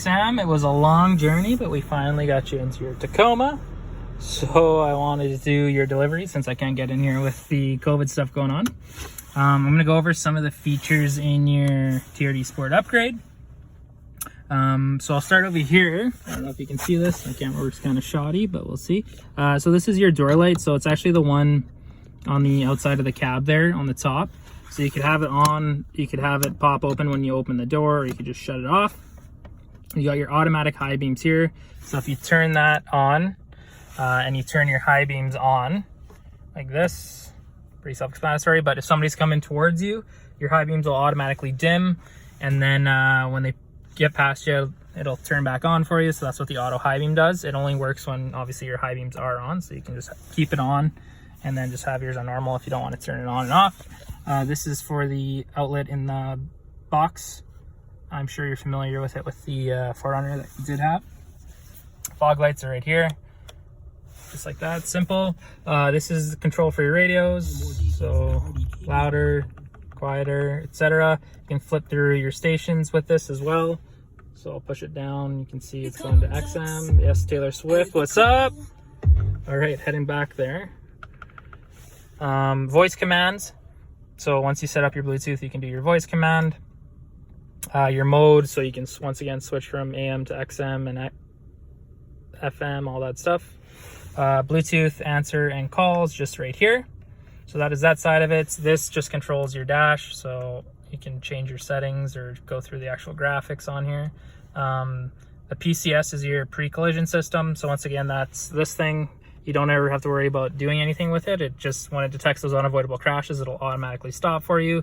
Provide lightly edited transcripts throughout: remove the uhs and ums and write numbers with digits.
Sam, it was a long journey, but we finally got you into your Tacoma. So I wanted to do your delivery since I can't get in here with the COVID stuff going on. I'm going to go over some of the features in your TRD Sport upgrade. So I'll start over here. I don't know if you can see this. My camera works kind of shoddy, but we'll see. So this is your door light. So it's actually the one on the outside of the cab there on the top. So you could have it on, you could have it pop open when you open the door, or you could just shut it off. You got your automatic high beams here. So if you turn that on and you turn your high beams on like this, pretty self-explanatory, but if somebody's coming towards you, your high beams will automatically dim, and then when they get past you, it'll turn back on for you. So that's what the auto high beam does. It only works when obviously your high beams are on, so you can just keep it on and then just have yours on normal if you don't want to turn it on and off. This is for the outlet in the box. I'm sure you're familiar with it with the 4Runner that you did have. Fog lights are right here, just like that, simple. This is the control for your radios, so louder, quieter, etc. You can flip through your stations with this as well. So I'll push it down, you can see it's going to XM. Yes, Taylor Swift, what's up? All right, heading back there. Voice commands. So once you set up your Bluetooth, you can do your voice command. Your mode, so you can once again switch from AM to XM and FM, all that stuff. Bluetooth answer and calls just right here. So that is that side of it. This just controls your dash, so you can change your settings or go through the actual graphics on here. The PCS is your pre-collision system. So once again, that's this thing. You don't ever have to worry about doing anything with it. It just, when it detects those unavoidable crashes, it'll automatically stop for you.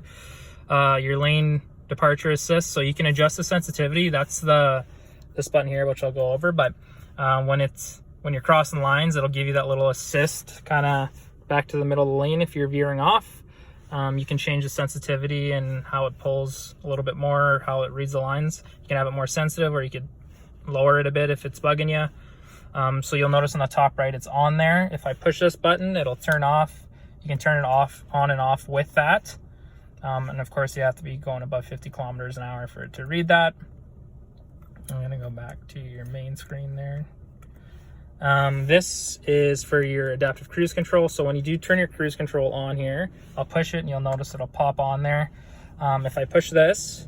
Your lane departure assist, so you can adjust the sensitivity. That's this button here, which I'll go over, but when you're crossing lines, it'll give you that little assist kind of back to the middle of the lane if you're veering off. You can change the sensitivity and how it pulls a little bit more, how it reads the lines. You can have it more sensitive, or you could lower it a bit if it's bugging you. So you'll notice on the top right, it's on there. If I push this button, it'll turn off. You can turn it off, on and off with that. And of course, you have to be going above 50 kilometers an hour for it to read that. I'm gonna go back to your main screen there. This is for your adaptive cruise control. So when you do turn your cruise control on here, I'll push it and you'll notice it'll pop on there. If I push this,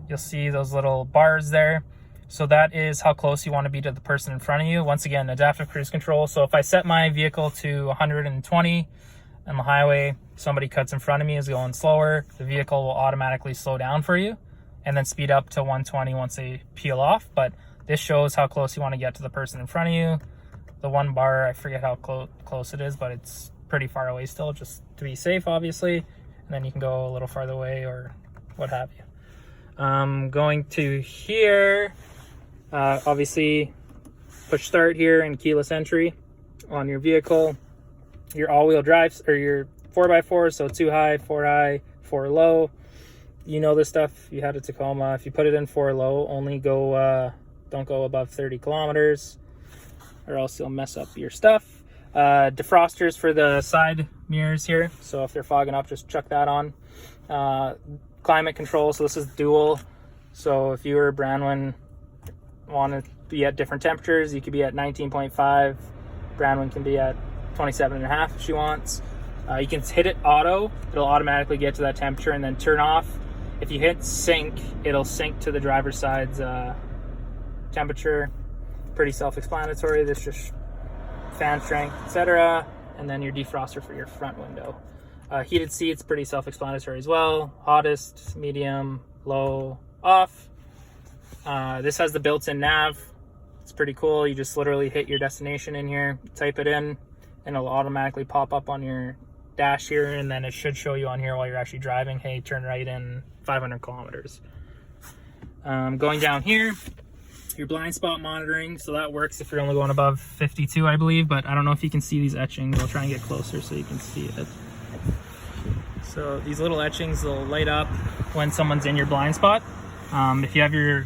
you'll see those little bars there. So that is how close you want to be to the person in front of you. Once again, adaptive cruise control. So if I set my vehicle to 120 on the highway, somebody cuts in front of me, is going slower, the vehicle will automatically slow down for you and then speed up to 120 once they peel off. But this shows how close you want to get to the person in front of you. The one bar, I forget how close it is, but it's pretty far away still, just to be safe, obviously. And then you can go a little farther away or what have you. Going to here, obviously push start here and keyless entry on your vehicle. Your all-wheel drives, or your 4x4, so 2 high, 4 high, 4 low. You know this stuff, you had a Tacoma. If you put it in 4 low, only go, don't go above 30 kilometers, or else you'll mess up your stuff. Defrosters for the side mirrors here, so if they're fogging up, just chuck that on. Climate control, so this is dual. So if you or Branwyn want to be at different temperatures, you could be at 19.5. Branwyn can be at 27.5 if she wants. You can hit it auto, it'll automatically get to that temperature and then turn off. If you hit sync, it'll sync to the driver's side's temperature. Pretty self-explanatory. This just fan strength, etc. And then your defroster for your front window. Heated seats, pretty self-explanatory as well. Hottest, medium, low, off. This has the built-in nav. It's pretty cool. You just literally hit your destination in here, type it in, and it'll automatically pop up on your dash here, and then it should show you on here while you're actually driving, hey, turn right in 500 kilometers. Going down here, your blind spot monitoring, so that works if you're only going above 52, I believe, but I don't know if you can see these etchings. I'll try and get closer so you can see it. So these little etchings will light up when someone's in your blind spot. If you have your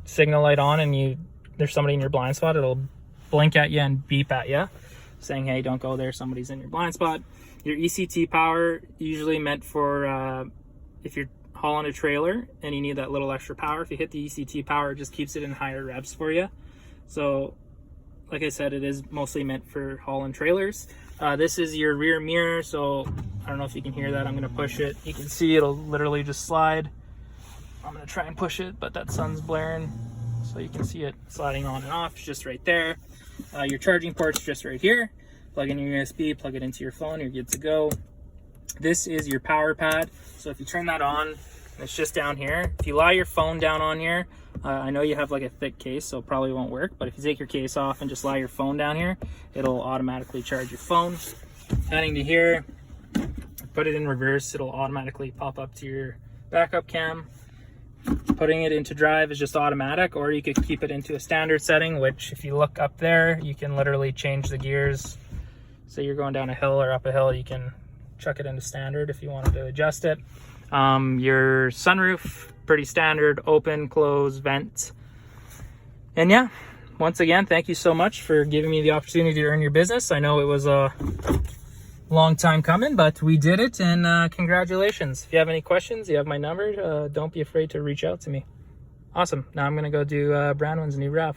signal light on and there's somebody in your blind spot, it'll blink at you and beep at you, saying, hey, don't go there, somebody's in your blind spot. Your ECT power, usually meant for if you're hauling a trailer and you need that little extra power, if you hit the ECT power, it just keeps it in higher revs for you. So like I said, it is mostly meant for hauling trailers. This is your rear mirror, so I don't know if you can hear that. I'm gonna push it. You can see it'll literally just slide. I'm gonna try and push it, but that sun's blaring, so you can see it sliding on and off. It's just right there. Your charging port's just right here. Plug in your USB, plug it into your phone, you're good to go. This is your power pad. So if you turn that on, it's just down here. If you lie your phone down on here, I know you have like a thick case, so it probably won't work, but if you take your case off and just lie your phone down here, it'll automatically charge your phone. Heading to here, put it in reverse, it'll automatically pop up to your backup cam. Putting it into drive is just automatic, or you could keep it into a standard setting, which if you look up there, you can literally change the gears. Say you're going down a hill or up a hill, you can chuck it into standard if you wanted to adjust it. Your sunroof, pretty standard, open, close, vent. And yeah, once again, thank you so much for giving me the opportunity to earn your business. I know it was a long time coming, but we did it, and congratulations. If you have any questions, you have my number. Don't be afraid to reach out to me. Awesome. Now I'm gonna go do Brandon's new RAV.